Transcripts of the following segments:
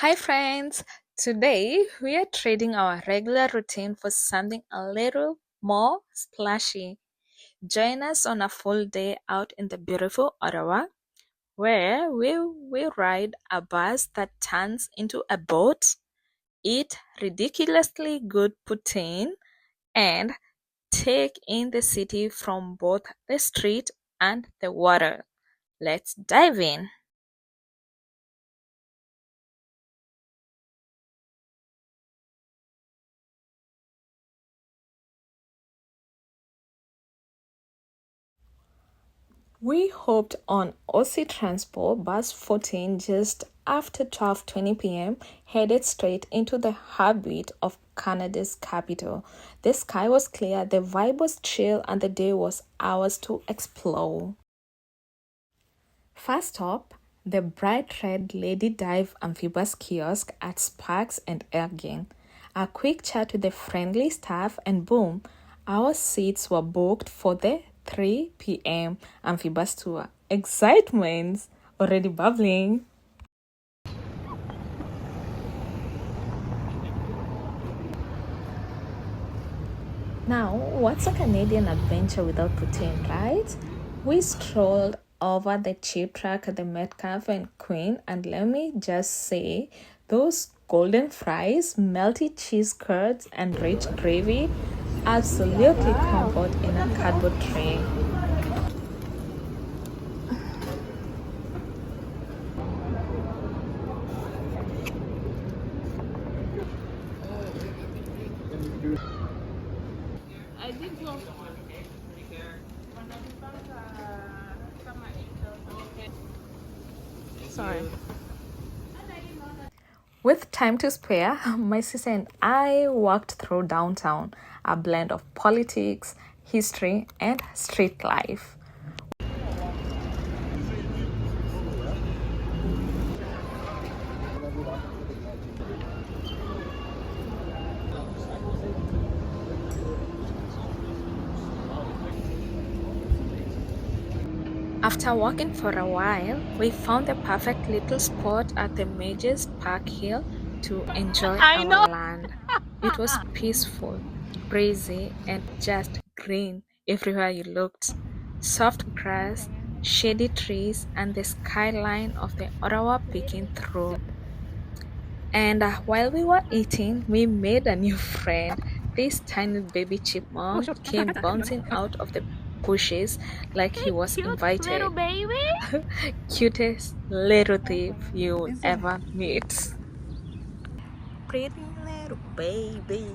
Hi, friends! Today we are trading our regular routine for something a little more splashy. Join us on a full day out in the beautiful Ottawa, where we will ride a bus that turns into a boat, eat ridiculously good poutine, and take in the city from both the street and the water. Let's dive in. We hopped on Aussie Transport Bus 14 just after 12:20 p.m., headed straight into the heartbeat of Canada's capital. The sky was clear, the vibe was chill, and the day was ours to explore. First up, the bright red Lady Dive amphibious kiosk at Sparks and Ergin. A quick chat with the friendly staff, and boom, our seats were booked for the 3 p.m. amphibious tour. Excitement! Already bubbling. Now, what's a Canadian adventure without poutine, right? We strolled over the cheap track at the Metcalf and Queen, and let me just say, those golden fries, melty cheese curds, and rich gravy absolutely comfort in a cardboard tray. Sorry. With time to spare, my sister and I walked through downtown, a blend of politics, history, and street life. After walking for a while, we found the perfect little spot at the Majors Park Hill to enjoy our land. It was peaceful, breezy, and just green everywhere you looked. Soft grass, shady trees, and the skyline of the Ottawa peeking through. And while we were eating, we made a new friend. This tiny baby chipmunk came bouncing out of the bushes like he was invited. Little baby? Cutest little thief you'll ever meet. Pretty little baby.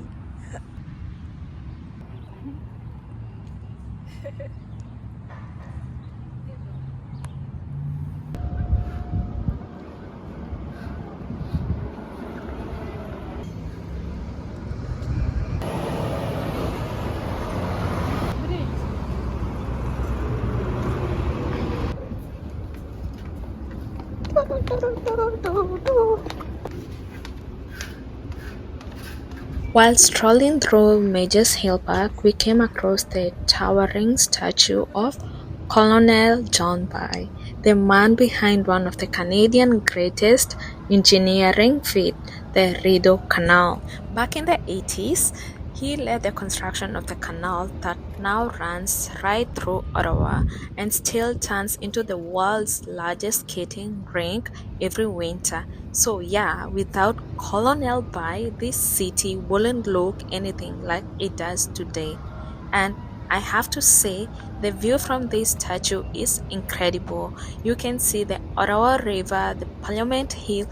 While strolling through Majors Hill Park, we came across the towering statue of Colonel John By, the man behind one of the Canadian greatest engineering feats, the Rideau Canal. Back in the 80s, he led the construction of the canal that now runs right through Ottawa and still turns into the world's largest skating rink every winter. So yeah, without Colonel By, this city wouldn't look anything like it does today. And I have to say, the view from this statue is incredible. You can see the Ottawa River, the Parliament Hill,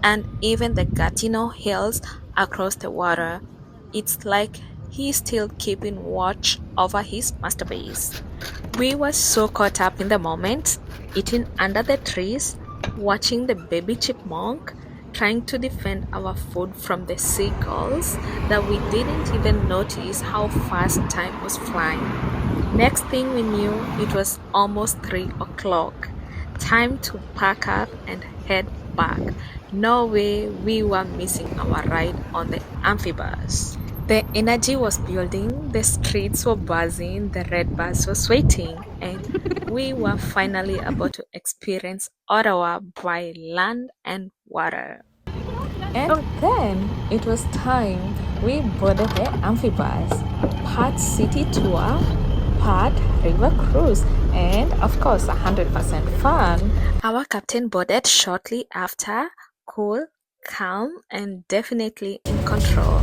and even the Gatineau Hills across the water. It's like he's still keeping watch over his masterpiece. We were so caught up in the moment, eating under the trees, watching the baby chipmunk, trying to defend our food from the seagulls, that we didn't even notice how fast time was flying. Next thing we knew, it was almost 3 o'clock. Time to pack up and head back. No way we were missing our ride on the amphibious. The energy was building, the streets were buzzing, the red bus was waiting, and we were finally about to experience Ottawa by land and water. And then it was time. We boarded the amphibus, part city tour, part river cruise, and of course, 100% fun. Our captain boarded shortly after, cool, calm, and definitely in control.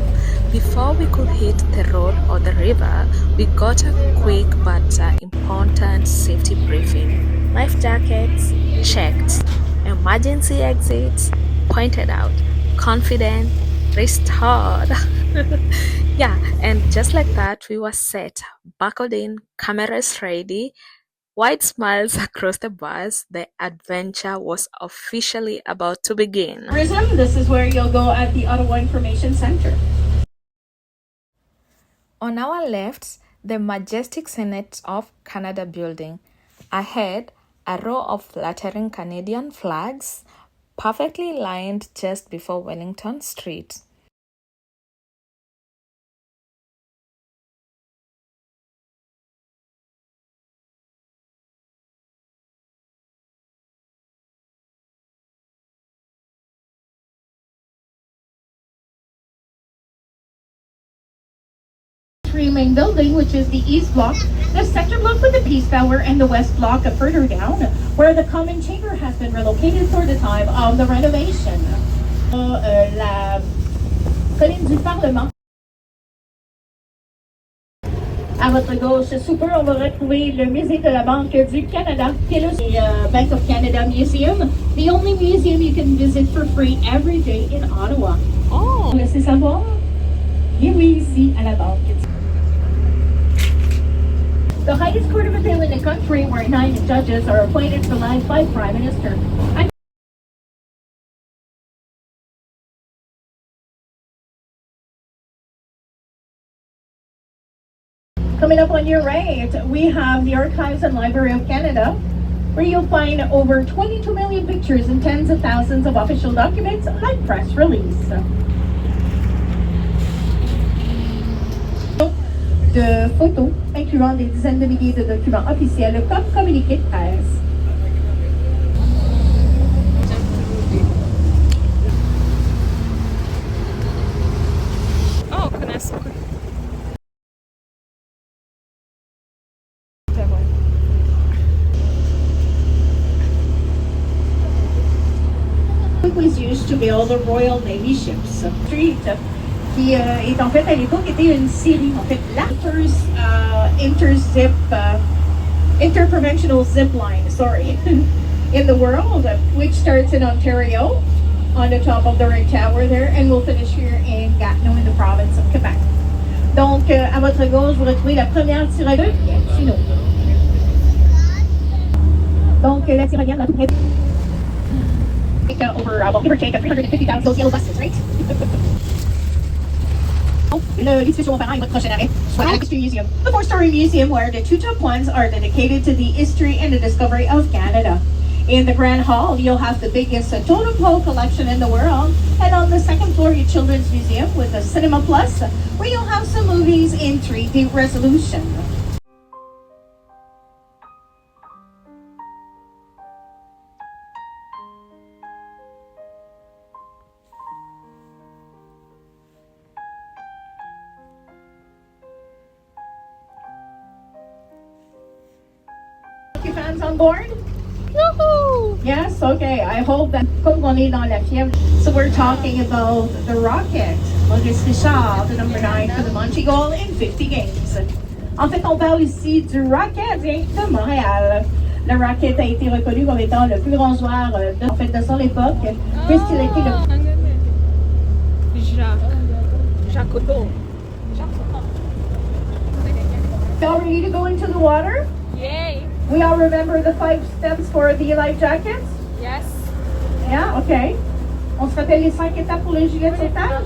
Before we could hit the road or the river, we got a quick but important safety briefing. Life jackets checked, emergency exits pointed out, confident, restored. Yeah, and just like that, we were set, buckled in, cameras ready, wide smiles across the bus. The adventure was officially about to begin. Tourism, this is where you'll go at the Ottawa Information Center. On our left, the majestic Senate of Canada building. Ahead, a row of fluttering Canadian flags, perfectly lined just before Wellington Street. Three main building, which is the East Block, the Center Block with the Peace Tower, and the West Block further down, where the Common Chamber has been relocated for the time of the renovation. La colline du Parlement. À votre gauche, super, on va retrouver le musée de la Banque du Canada, qui est le Bank of Canada Museum, the only museum you can visit for free every day in Ottawa. Oh! Laissez savoir? Et oui, ici, à la banque. The highest court of appeal in the country, where 9 judges are appointed for life by Prime Minister. Coming up on your right, we have the Archives and Library of Canada, where you'll find over 22 million pictures and tens of thousands of official documents like press release. De photos, incluant des dizaines de milliers de documents officiels comme communiqués de presse. Oh, goodness. Was used to build the Royal Navy ships. Street, qui est en fait à l'époque était une série, en fait la first interprovincial zip line, sorry, in the world, which starts in Ontario on the top of the Red Tower there and will finish here in Gatineau in the province of Quebec. Donc, à votre gauche, vous retrouvez la première tyrolienne Gatineau. Donc, la tyrolienne la tout près. Over, well, give or take, 350,000 those yellow buses, right? Le l'exposition vont faire à votre prochain arrêt, soit à la History Museum. The 4-story museum where the 2 top ones are dedicated to the history and the discovery of Canada. In the Grand Hall, you'll have the biggest totem pole collection in the world. And on the second floor, your Children's Museum with the Cinema Plus, where you'll have some movies in 3D resolution. Fans on board? Woohoo! Yes, okay. I hope that comme on est dans la fièvre. So we're talking about the rocket, Maurice Richard, the number 9 for the Montreal in 50 games. En fait, on parle ici du Rocket de Montréal. Le Rocket a été reconnu comme étant le plus grand joueur de son époque, puisqu'il a été le... Jacques Cousteau. Y'all ready to go into the water? Yay! We all remember the 5 steps for the life jackets? Yes. Yeah, okay. On se rappelle les 5 étapes pour le gilet de sauvetage?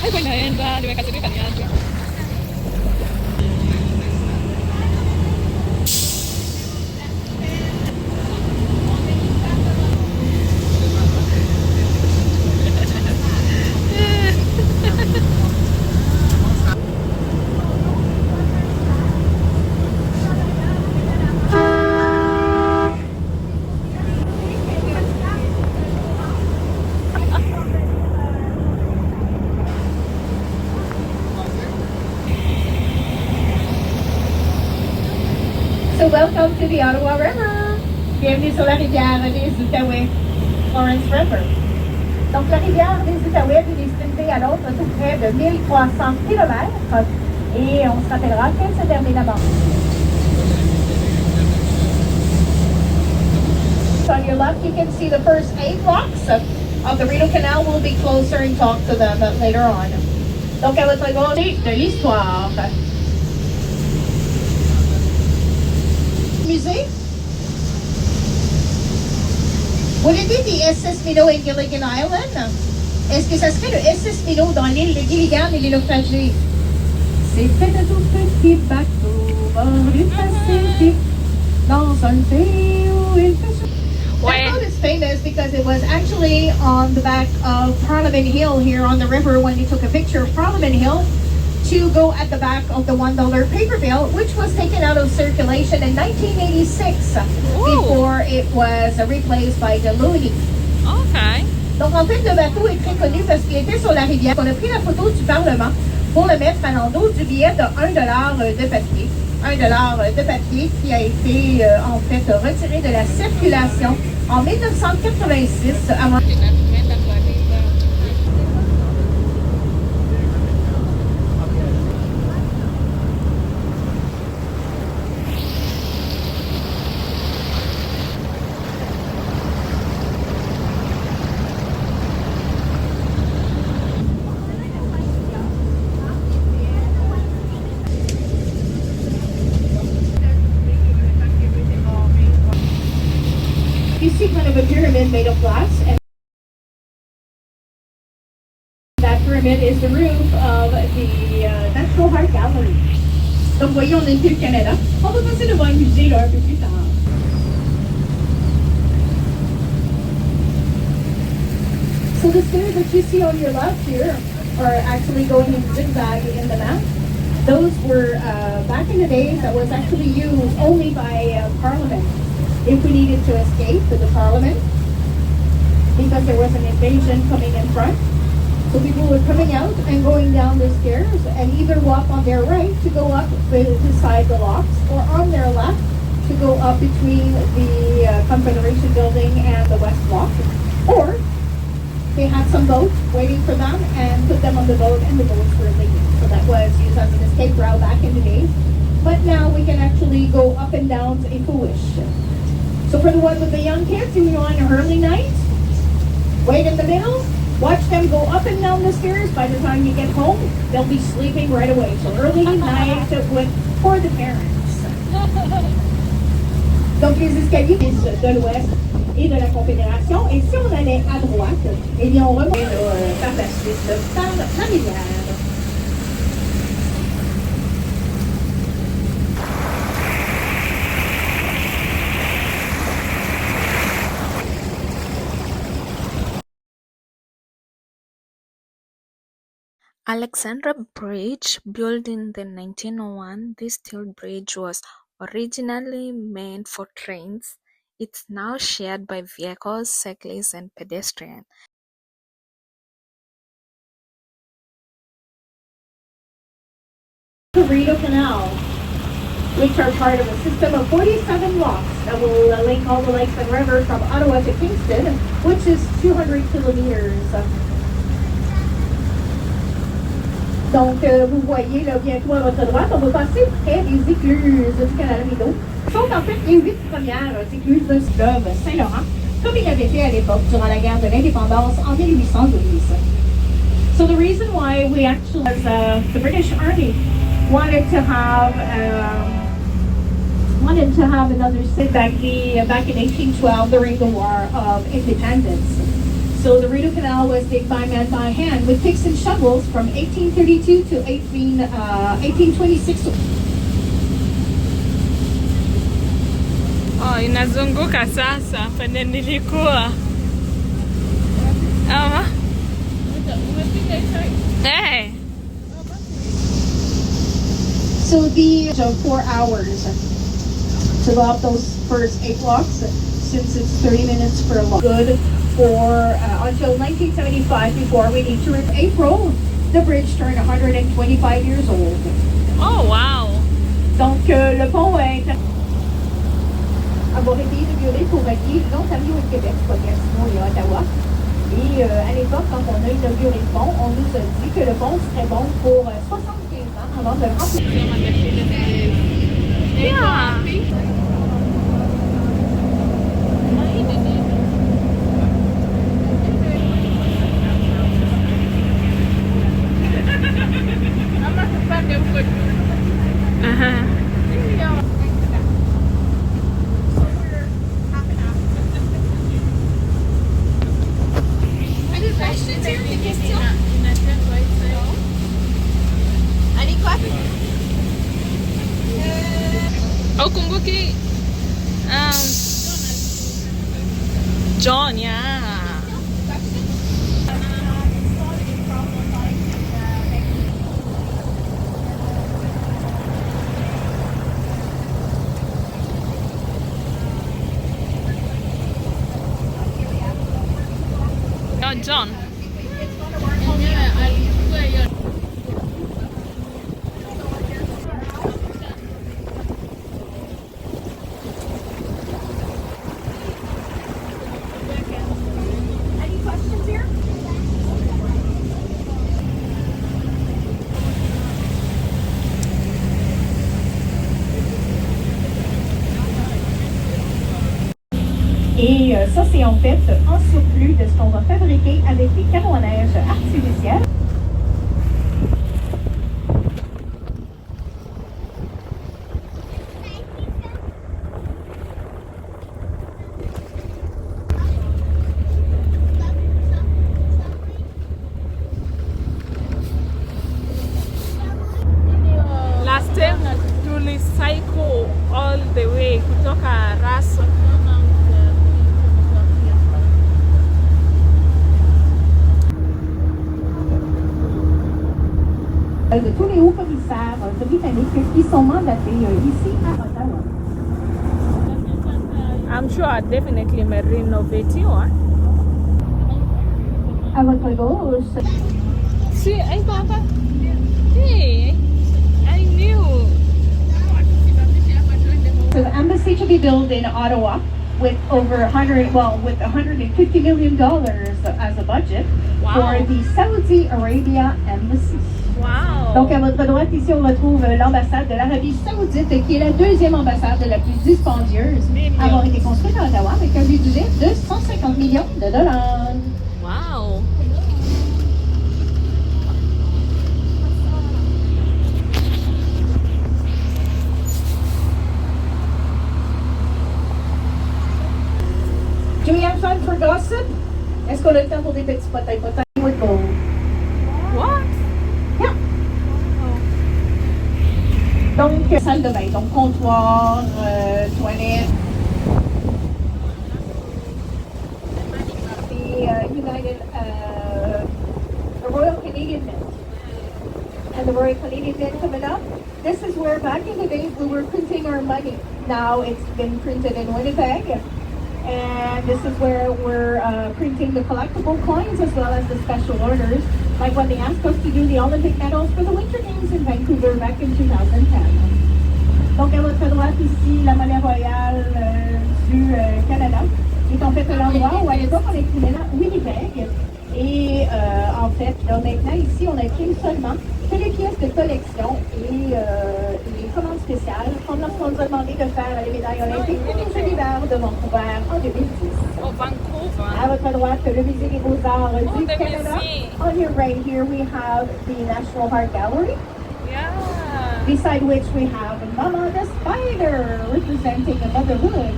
Ay, pues nadie entra, le voy a hacer italiano. So welcome to the Ottawa River. Bienvenue sur la rivière des Outaouais, Lawrence River. Donc la rivière des Outaouais d'une extrémité à l'autre, tout près de 1300 km. Et on se rappellera qu'elle se termine à bord. On your left, you can see the first 8 blocks of the Rideau Canal. We'll be closer and talk to them later on. Donc à votre gauche, de l'histoire. Musée. Would it be the SS Minnow in Gilligan Island? Est-ce que ça serait le SS Minnow dans l'île de Gilligan et les naufragés? C'était de tout petit bateau bord du Pacifique dans un pays où il fait chaud. That boat is famous because it was actually on the back of Parliament Hill here on the river when they took a picture of Parliament Hill to go at the back of the $1 paper bill, which was taken out of circulation in 1986 before it was replaced by the loonie. Okay. Donc en fait, le bateau est très connu parce qu'il était sur la rivière. On a pris la photo du Parlement pour le mettre à l'endos du billet de $1 de papier. $1 de papier qui a été en fait retiré de la circulation en 1986 avant. You see kind of a pyramid made of glass, and that pyramid is the roof of the Natural Art Gallery. Donc voyez, on est depuis le Canada. On va passer devant le musée là, un peu plus tard. So the stairs that you see on your left here are actually going in zigzag in the map. Those were, back in the days, that was actually used only by Parliament. If we needed to escape to the Parliament, because there was an invasion coming in front. So people were coming out and going down the stairs and either walk on their right to go up beside the locks or on their left to go up between the Confederation building and the West Block. Or they had some boats waiting for them and put them on the boat and the boats were leaving. So that was used as an escape route back in the days. But now we can actually go up and down if we wish. So for the ones with the young kids, you know, on an early night, wait in the middle, watch them go up and down the stairs. By the time you get home, they'll be sleeping right away. So early night for the parents. Donc les escaliers de l'Ouest et de la Confédération. Et si on allait à droite, eh bien on remontait par la suite par la rivière. Alexandra Bridge, built in the 1901, this steel bridge was originally meant for trains. It's now shared by vehicles, cyclists, and pedestrians. The Rideau Canal, which are part of a system of 47 locks that will link all the lakes and rivers from Ottawa to Kingston, which is 200 kilometers. Donc, vous voyez là, bientôt à votre droite, on va passer près des écluses du canal Rideau. Ce sont en fait les 8 premières écluses du fleuve Saint-Laurent, comme il avait fait à l'époque durant la guerre de l'indépendance en 1812. So the reason why we actually, the British Army wanted to have another city back in 1812 during the War of Independence. So the Rideau Canal was digged by man by hand with picks and shovels from 1832 to 1826. Oh, inazunguka sasa, panenilikuwa. Ama? Hey. So the 4 hours to go up those first 8 blocks, since it's 30 minutes per block. Good for until 1975 before we need to reach April. The bridge turned 125 years old. Oh, wow. Donc le pont est... avoir été inauguré pour relier l'Ontario et le Québec, soit Gatineau et Ottawa. Et à l'époque, quand on a inauguré le pont, on nous a dit que le pont serait bon pour 75 ans avant de le remplir. Ukumbuki John, yeah. Oh, John. Any questions here? Et ça, c'est en fait en surplus de ce qu'on va fabriquer avec des carreaux à neige artificiels. Last time to recycle all the way kutoka Rasa. De tous les hauts commissaires britanniques qui sont mandatés ici à Ottawa. I'm sure I definitely may renovate you. À votre gauche, See, I Baba. Hey, I knew. so the embassy to be built in Ottawa with over with $150 million as a budget Wow. for the Saudi Arabia Embassy. Wow. Donc, à votre droite, ici, on retrouve l'ambassade de l'Arabie Saoudite, qui est la deuxième ambassade la plus dispendieuse à avoir été construite à Ottawa, avec un budget de 150 millions de dollars. Wow. Do we have time for gossip? Est-ce qu'on a le temps pour des petits potins with gold? What? Yeah. Donc, salle de bain, donc comptoir, toilette. The the Royal Canadian Mint. And the Royal Canadian Mint coming up. This is where back in the day we were printing our money. Now it's been printed in Winnipeg. And this is where we're printing the collectible coins as well as the special orders, like when they asked us to do the Olympic medals for the Winter Games in Vancouver back in 2010. Donc à votre droite ici, la monnaie royale du Canada, qui est en fait l'endroit où à l'époque on écrivait là Winnipeg. Et en fait, là maintenant ici, on imprime seulement que les pièces de collection et les commandes spéciales, comme lorsqu'on nous a demandé de faire les médailles olympiques pour les Jeux d'hiver de Vancouver en 2010. Oh, Vancouver. À votre droite, le musée des Beaux-Arts Oh, du the Canada. museum. On your right here, we have the National Art Gallery, Yeah. beside which we have Mama the Spider, representing motherhood.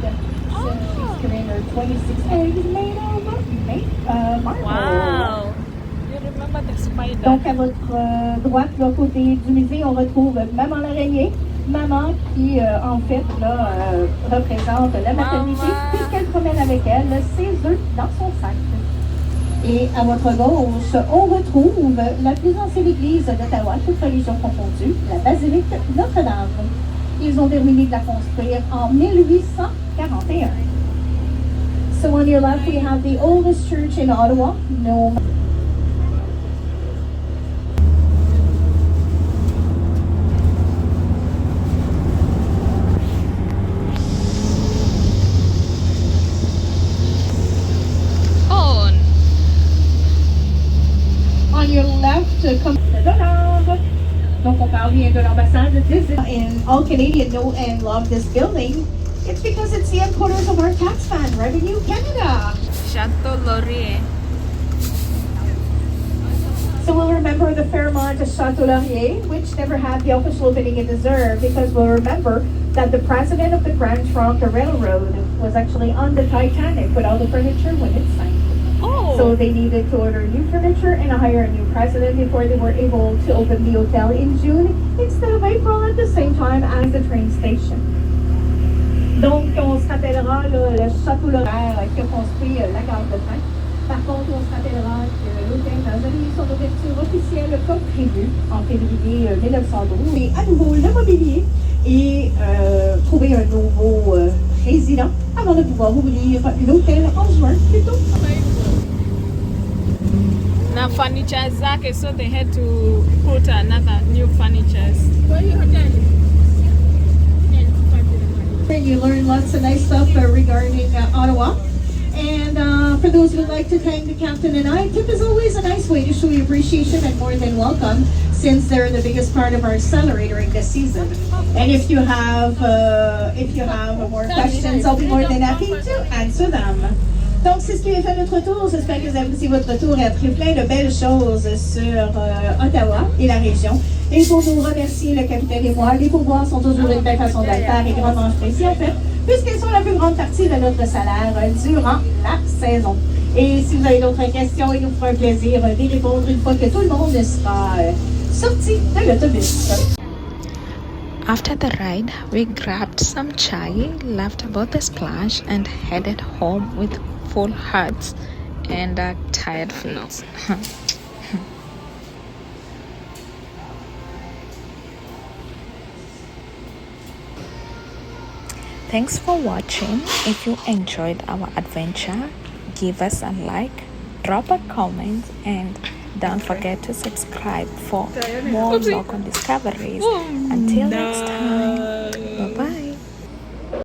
Since she's carrying her 26 eggs made of marble. Wow. You remember the spider? Donc, à votre droite, là, côté du musée, on retrouve Maman l'araignée. Maman qui, en fait, là, représente la maternité, Maman. puisqu'elle promène avec elle ses œufs dans son sac. Et à votre gauche, on retrouve la plus ancienne église d'Ottawa, toute religion confondue, la basilique Notre-Dame. Ils ont terminé de la construire en 1841. So on your left, we have the oldest church in Ottawa, no. comme de dollars. Donc, on parle bien de l'ambassade de visit. And all Canadians know and love this building. It's because it's the headquarters of our tax fund, Revenue Canada. Chateau Laurier. So we'll remember the Fairmont de Chateau Laurier, which never had the official opening it deserved, because we'll remember that the president of the Grand Trunk Railroad was actually on the Titanic with all the furniture when it sank. Oh. So they needed to order new furniture and hire a new president before they were able to open the hotel in June instead of April at the same time as the train station. Donc, on se rappellera là, le Château Laurier qui a construit la gare de train. Par contre, on se rappellera que l'hôtel n'a jamais eu son ouverture officielle comme prévu en février 1912. Et à nouveau, le mobilier et trouver un nouveau résident avant de pouvoir ouvrir l'hôtel en juin plus tôt. Na furniture zake, so they had to put another new furnitures. And you learn lots of nice stuff regarding Ottawa. And for those who would like to thank the captain and I, tip is always a nice way to show your appreciation and more than welcome, since they're the biggest part of our salary during this season. And if you have more questions, I'll be more than happy to answer them. Donc, c'est ce qui a fait notre tour. J'espère que vous avez apprécié votre tour et appris plein de belles choses sur Ottawa et la région. Et pour nous remercier, le capitaine et moi, les pourboires sont toujours une belle façon de le faire et grandement appréciés en fait, puisqu'ils sont la plus grande partie de notre salaire durant la saison. Et si vous avez d'autres questions, il nous fera un plaisir d'y répondre une fois que tout le monde sera sorti de l'autobus. After the ride, we grabbed some chai, laughed about the splash, and headed home with full hearts and tired feet. Thanks for watching. If you enjoyed our adventure, give us a like, drop a comment, and don't forget to subscribe for more local discoveries. Until next time.